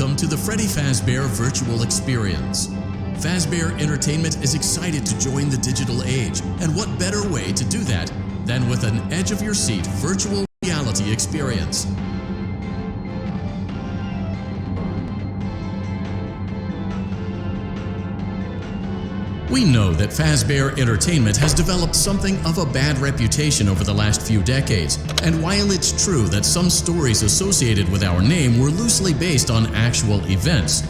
Welcome to the Freddy Fazbear Virtual Experience. Fazbear Entertainment is excited to join the digital age, and what better way to do that than with an edge-of-your-seat virtual reality experience. We know that Fazbear Entertainment has developed something of a bad reputation over the last few decades, and while it's true that some stories associated with our name were loosely based on actual events,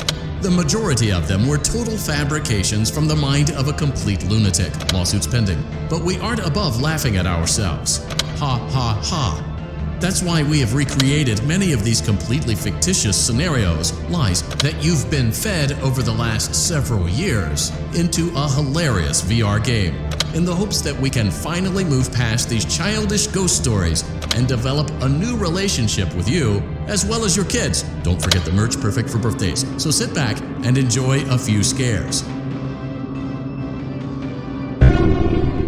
the majority of them were total fabrications from the mind of a complete lunatic, lawsuits pending. But we aren't above laughing at ourselves. Ha ha ha. That's why we have recreated many of these completely fictitious scenarios, lies that you've been fed over the last several years, into a hilarious VR game, in the hopes that we can finally move past these childish ghost stories and develop a new relationship with you, as well as your kids. Don't forget the merch, perfect for birthdays. So sit back and enjoy a few scares.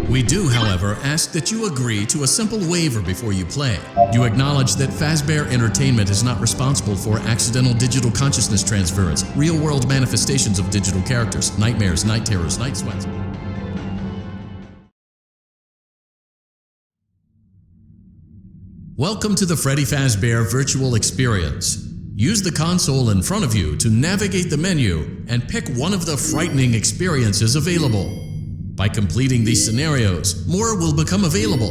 We do, however, ask that you agree to a simple waiver before you play. You acknowledge that Fazbear Entertainment is not responsible for accidental digital consciousness transference, real-world manifestations of digital characters, nightmares, night terrors, night sweats. Welcome to the Freddy Fazbear Virtual Experience. Use the console in front of you to navigate the menu and pick one of the frightening experiences available. By completing these scenarios, more will become available.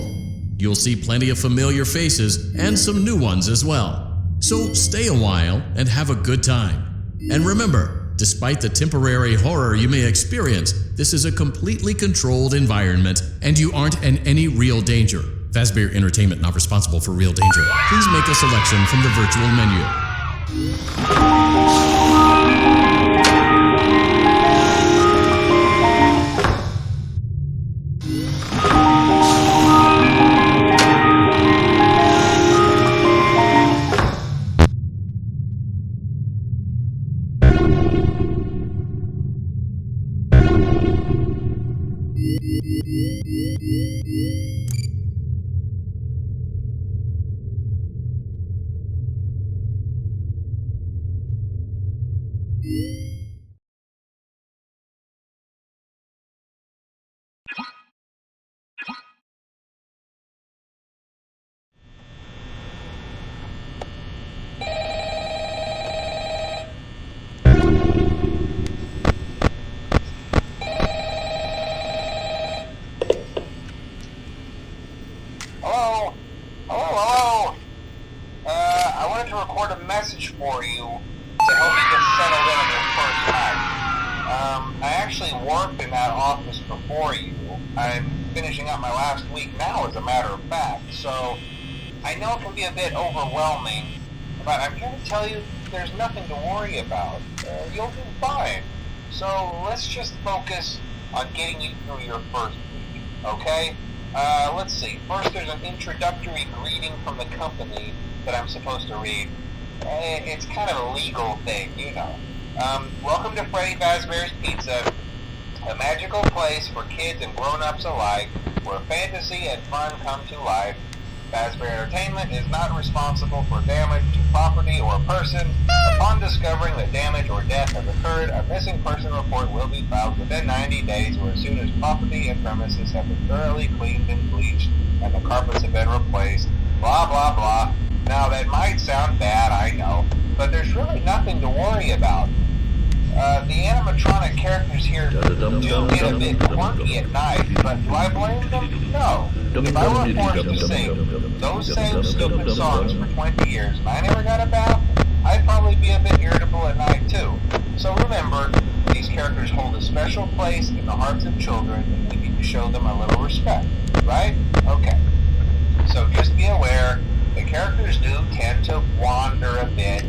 You'll see plenty of familiar faces and some new ones as well. So stay a while and have a good time. And remember, despite the temporary horror you may experience, this is a completely controlled environment and you aren't in any real danger. Fazbear Entertainment not responsible for real danger. Please make a selection from the virtual menu. Record a message for you to help you get settled in on your first night. I actually worked in that office before you. I'm finishing up my last week now, as a matter of fact, so I know it can be a bit overwhelming, but I'm here to tell you there's nothing to worry about. You'll do fine. So let's just focus on getting you through your first week, okay? Let's see. First, there's an introductory greeting from the company that I'm supposed to read. It's kind of a legal thing, you know. Welcome to Freddy Fazbear's Pizza, a magical place for kids and grown-ups alike, where fantasy and fun come to life. Fazbear Entertainment is not responsible for damage to property or person. Upon discovering that damage or death has occurred, a missing person report will be filed within 90 days or as soon as property and premises have been thoroughly cleaned and bleached and the carpets have been replaced. Blah, blah, blah. Now, that might sound bad, I know, but there's really nothing to worry about. The animatronic characters here do get a bit quirky at night, but do I blame them? No. If I were forced to sing those same stupid songs for 20 years and I never got a bath, I'd probably be a bit irritable at night too. So remember, these characters hold a special place in the hearts of children and we need to show them a little respect, right? Okay. So just be aware, the characters do tend to wander a bit.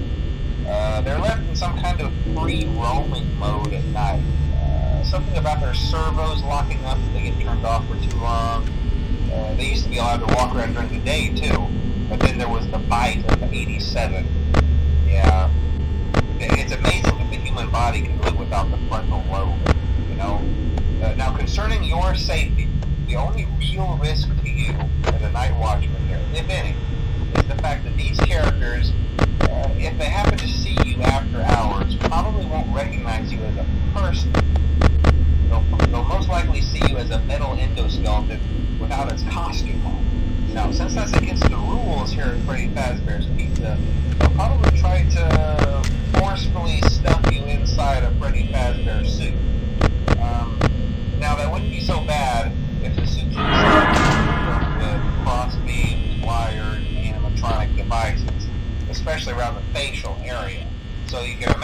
They're left in some kind of free roaming mode at night. Something about their servos locking up if they get turned off for too long. They used to be allowed to walk around during the day too, but then there was the bite of the 87. Yeah. It's amazing that the human body can live without the frontal lobe, you know? Now concerning your safety, the only real risk to you as a night watchman here, if any, is the fact that these characters, if they happen to see you after hours,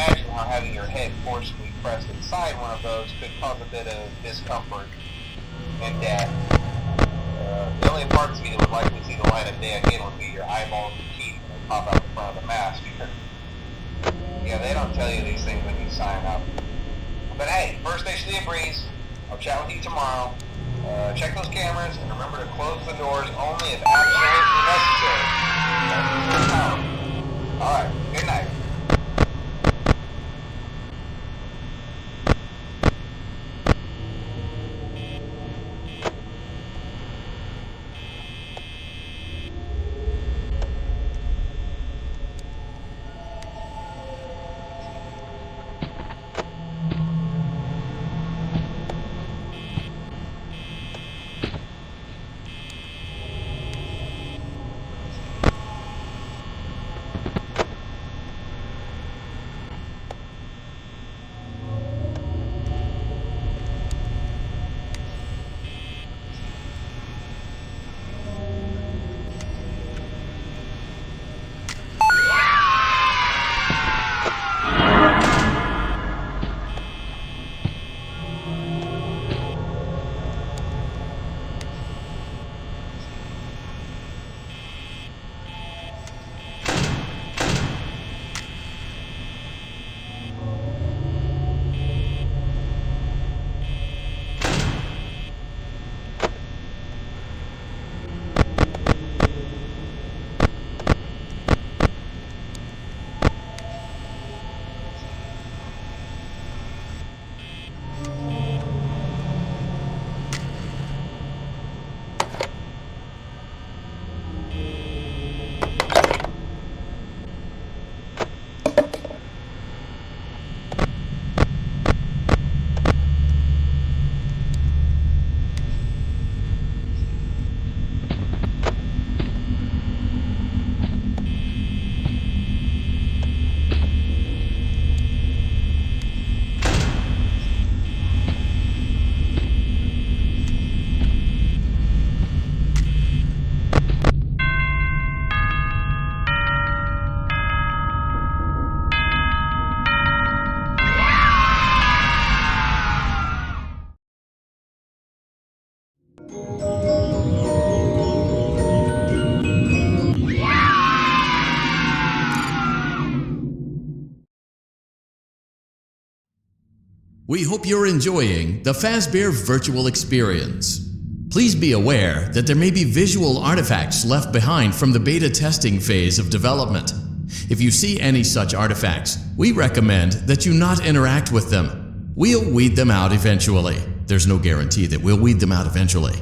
imagine how having your head forcibly pressed inside one of those could cause a bit of discomfort and death. The only parts of you that would likely see the light of day again would be your eyeballs and teeth when they pop out the front of the mask. Yeah, they don't tell you these things when you sign up. But hey, first station of the breeze. I'll chat with you tomorrow. Check those cameras and remember to close the doors only if absolutely necessary. Alright, good night. We hope you're enjoying the Fazbear virtual experience. Please be aware that there may be visual artifacts left behind from the beta testing phase of development. If you see any such artifacts, we recommend that you not interact with them. We'll weed them out eventually. There's no guarantee that we'll weed them out eventually.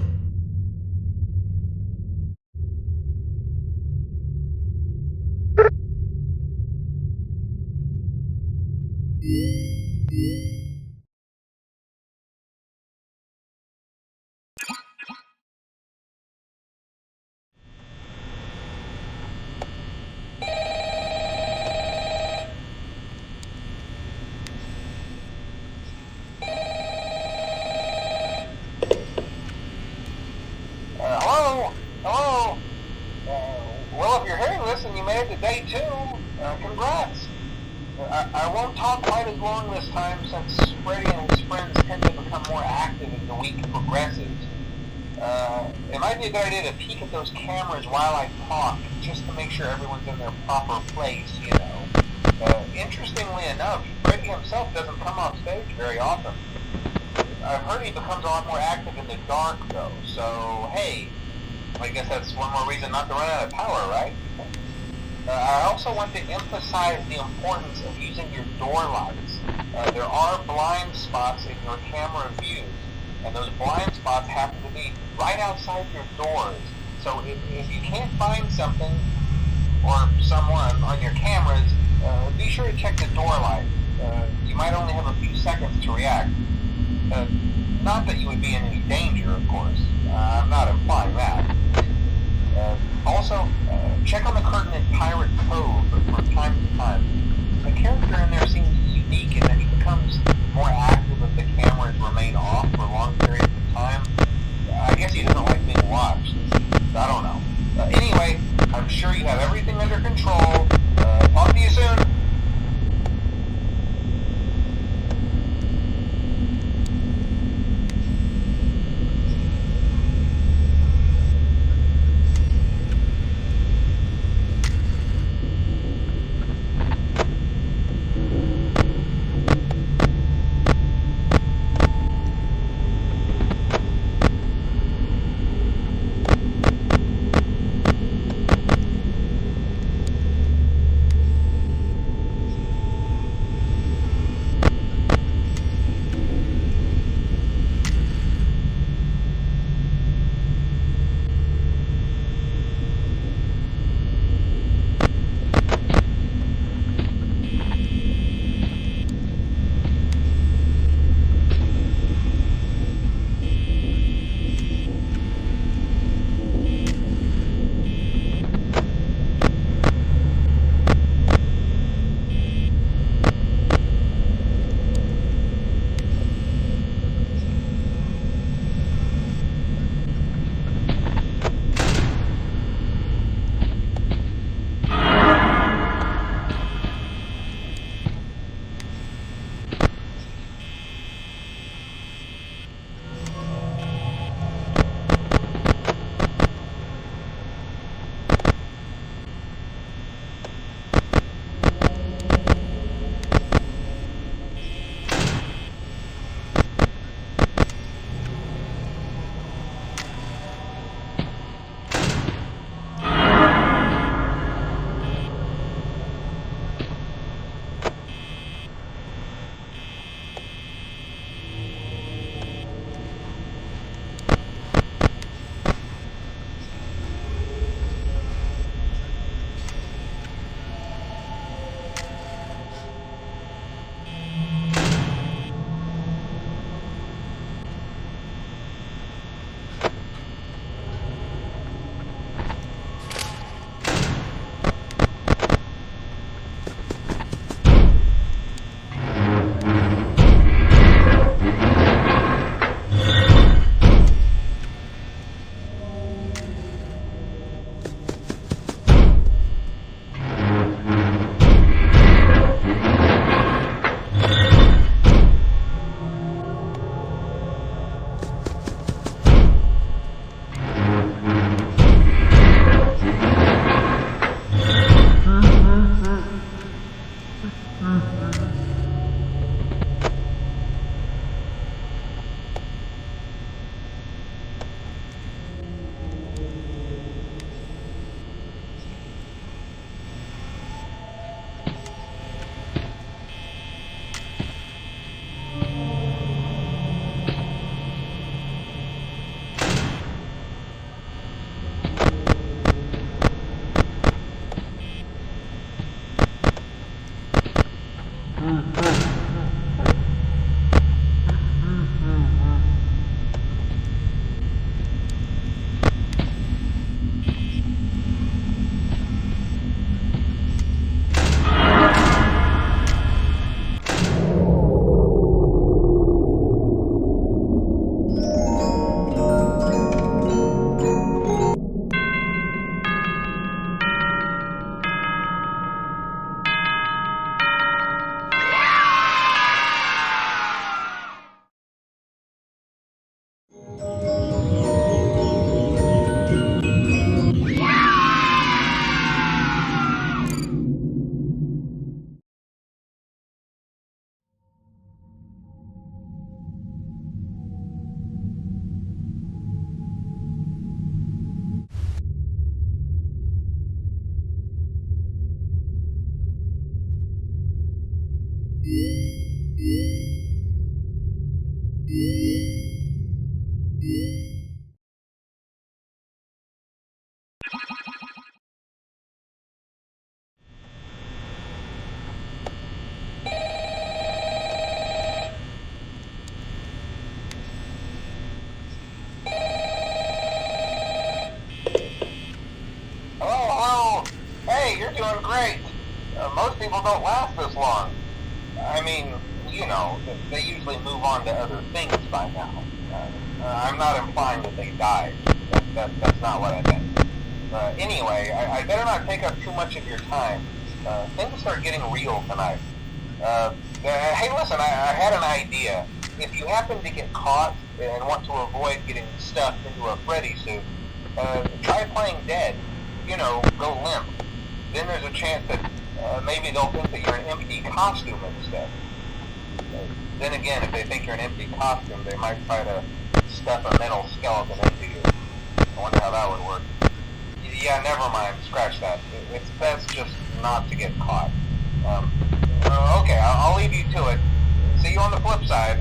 Hello? Well, if you're hearing this and you made it to day 2, congrats. I won't talk quite as long this time since Freddy and his friends tend to become more active as the week progresses. It might be a good idea to peek at those cameras while I talk, just to make sure everyone's in their proper place, you know. Interestingly enough, Freddy himself doesn't come off stage very often. I've heard he becomes a lot more active in the dark, though, so hey, I guess that's one more reason not to run out of power, right? I also want to emphasize the importance of using your door lights. There are blind spots in your camera views, and those blind spots happen to be right outside your doors. So if you can't find something or someone on your cameras, be sure to check the door light. You might only have a few seconds to react. Not that you would be in any danger, of course. I'm not implying that. Also, check on the curtain in Pirate Cove from time to time. The character in there seems unique in that he becomes more active if the cameras remain off for long periods of time. I guess he doesn't like being watched. I don't know. Anyway, I'm sure you have everything under control. Talk to you soon. You're doing great. Most people don't last this long. I mean, you know, they usually move on to other things by now. I'm not implying that they died. That's not what I meant. Anyway, I better not take up too much of your time. Things start getting real tonight. Hey, listen, I had an idea. If you happen to get caught and want to avoid getting stuffed into a Freddy suit, try playing dead. You know, go limp. Then there's a chance that maybe they'll think that you're an empty costume instead. Then again, if they think you're an empty costume, they might try to stuff a mental skeleton into you. I wonder how that would work. Yeah, never mind. Scratch that. It's best just not to get caught. Okay, I'll leave you to it. See you on the flip side.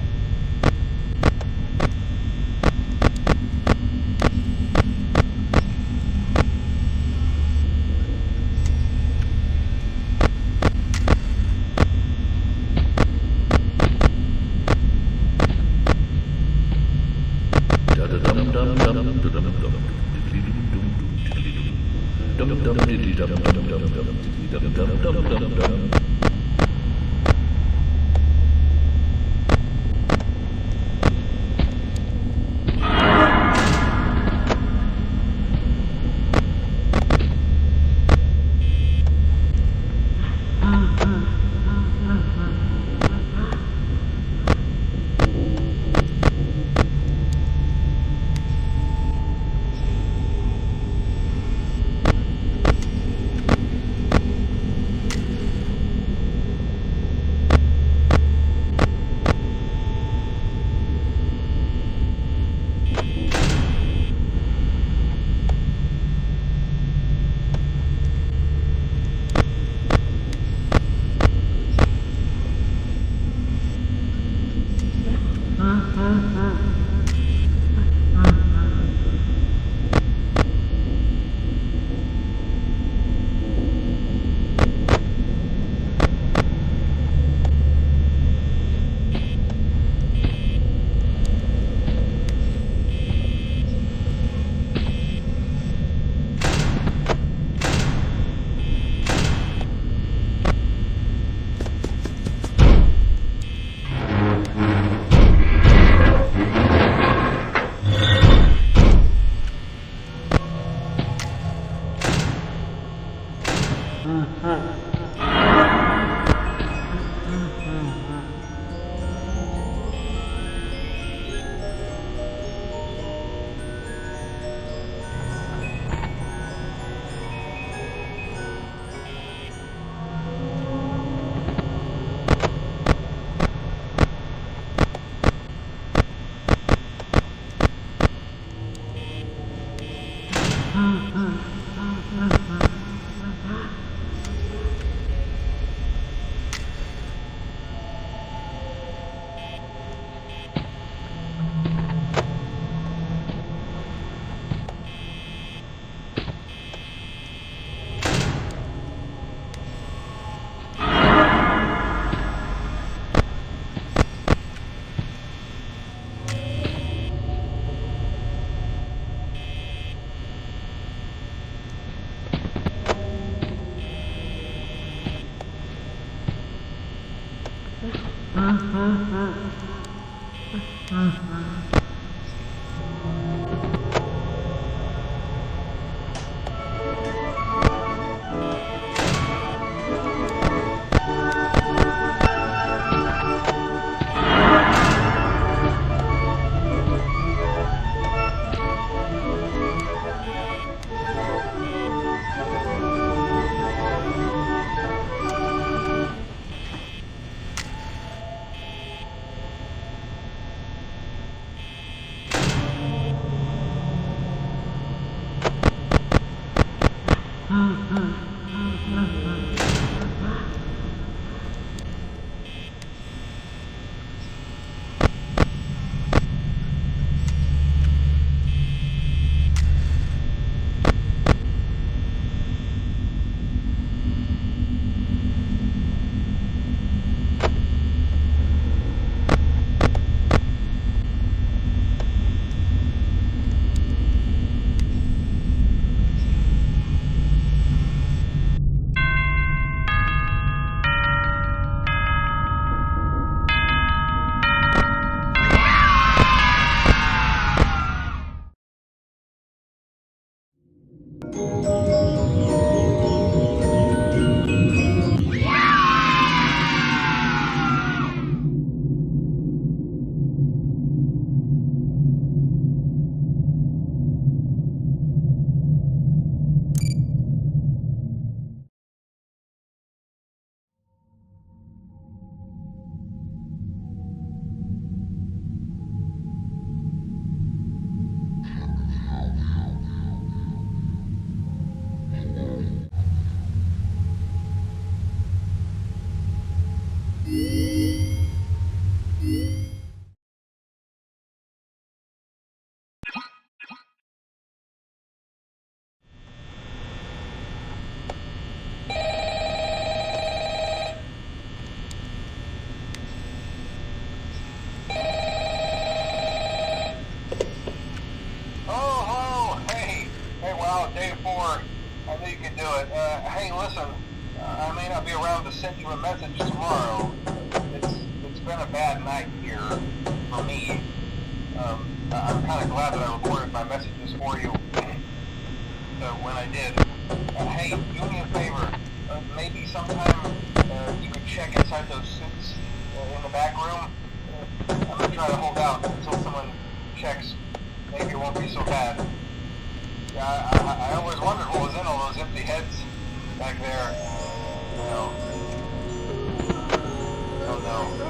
Hey, listen, I may not be around to send you a message tomorrow. It's been a bad night here for me. I'm kind of glad that I recorded my messages for you when I did. Hey, do me a favor. Maybe sometime you could check inside those suits in the back room. I'm going to try to hold out until someone checks. Maybe it won't be so bad. I always wondered what was in all those empty heads back there. No. Oh no.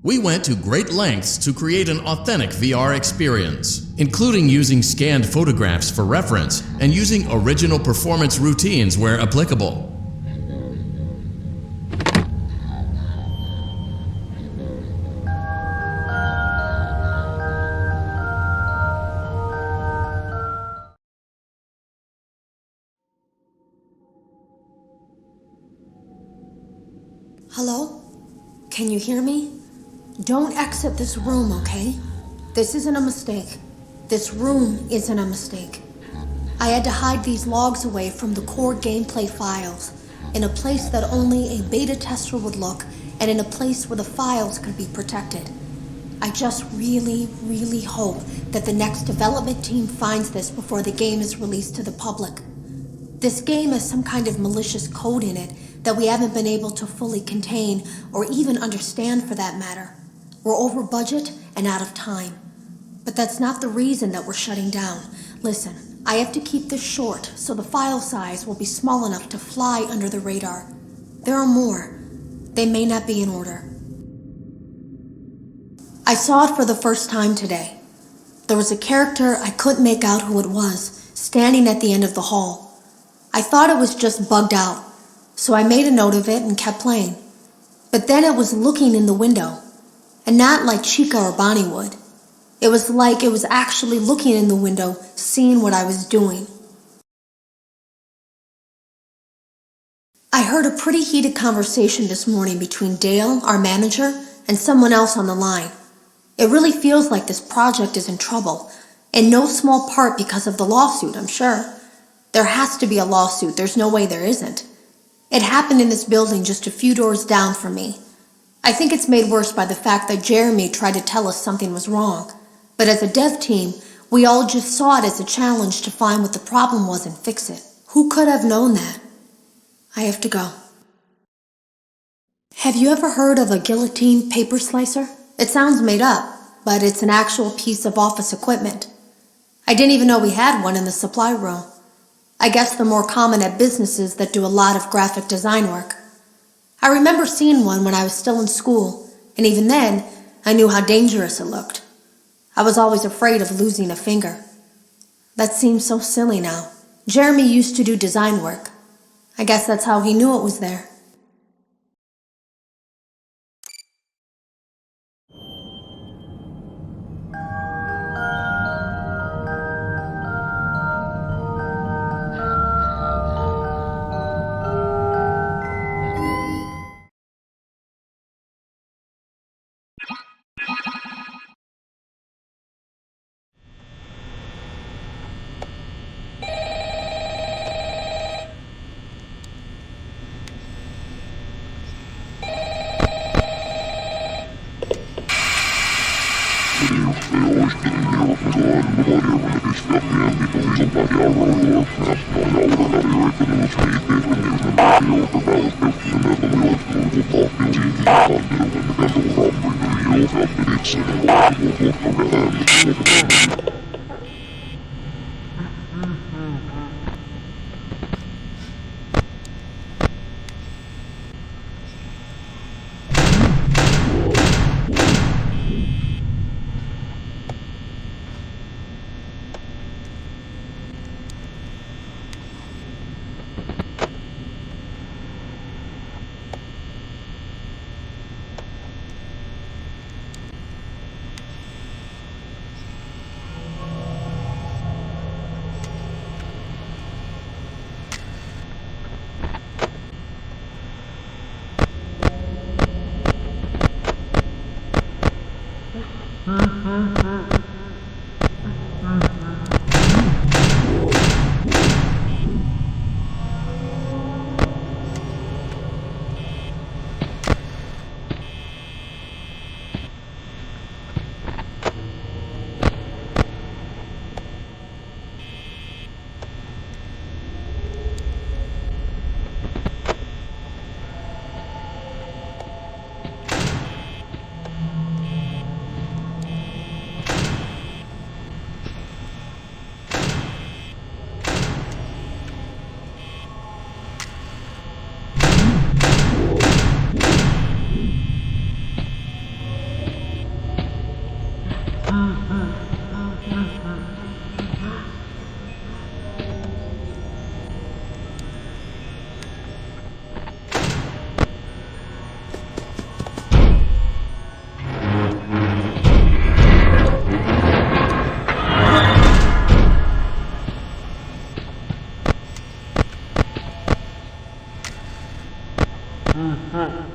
We went to great lengths to create an authentic VR experience, including using scanned photographs for reference and using original performance routines where applicable. Hello? Can you hear me? Don't exit this room, okay? This isn't a mistake. This room isn't a mistake. I had to hide these logs away from the core gameplay files, in a place that only a beta tester would look, and in a place where the files could be protected. I just really, really hope that the next development team finds this before the game is released to the public. This game has some kind of malicious code in it that we haven't been able to fully contain or even understand for that matter. We're over budget and out of time. But that's not the reason that we're shutting down. Listen, I have to keep this short so the file size will be small enough to fly under the radar. There are more. They may not be in order. I saw it for the first time today. There was a character I couldn't make out who it was, standing at the end of the hall. I thought it was just bugged out, so I made a note of it and kept playing. But then it was looking in the window, and not like Chica or Bonnie would. It was like it was actually looking in the window, seeing what I was doing. I heard a pretty heated conversation this morning between Dale, our manager, and someone else on the line. It really feels like this project is in trouble, in no small part because of the lawsuit, I'm sure. There has to be a lawsuit, there's no way there isn't. It happened in this building just a few doors down from me. I think it's made worse by the fact that Jeremy tried to tell us something was wrong. But as a dev team, we all just saw it as a challenge to find what the problem was and fix it. Who could have known that? I have to go. Have you ever heard of a guillotine paper slicer? It sounds made up, but it's an actual piece of office equipment. I didn't even know we had one in the supply room. I guess they're more common at businesses that do a lot of graphic design work. I remember seeing one when I was still in school, and even then, I knew how dangerous it looked. I was always afraid of losing a finger. That seems so silly now. Jeremy used to do design work. I guess that's how he knew it was there. Mm-hmm.